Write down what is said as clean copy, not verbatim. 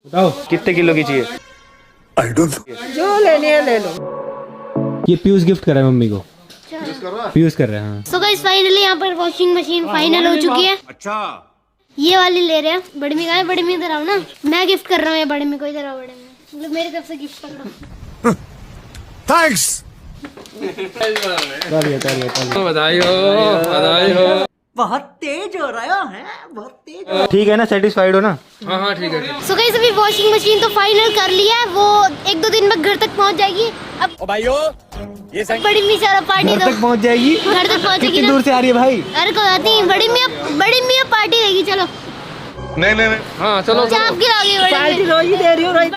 बताओ कितने किलो की चाहिए? I don't know. जो लेनी है ले लो। ये पीयूष गिफ्ट कर रहा है मम्मी को। पीयूष कर रहा है हाँ। सो गाइस फाइनली यहाँ पर वॉशिंग मशीन फाइनल हो चुकी है। अच्छा ये वाली ले रहे हैं। बड़ी मी का है, बड़ी मी इधर आओ ना। मैं गिफ्ट कर रहा हूँ ये बड़ी मी को, इधर आओ बड़ी मी, मतलब मेरी तरफ से गिफ्ट पकड़ो। थैंक्स। बधाई हो। बहुत तेज हो रहा है, बहुत तेज। ठीक है ना, सेटिस्फाइड हो ना? हाँ ठीक है। सो गाइस अभी वॉशिंग मशीन तो फाइनल कर लिया है, वो 1-2 दिन में घर तक पहुँच जाएगी। अब भाइयों ये बड़ी मी सारा पार्टी घर दो। तक पहुंच जाएगी? घर तक पहुँचेगी कितनी ना। दूर से आ रही है भाई? अरे कोई बात नहीं, बड़ी मी पार्टी देगी। चलो नहीं हाँ चलो चाप गिराओगी बड़ी मी। पार्टी रोज ही दे रही हो।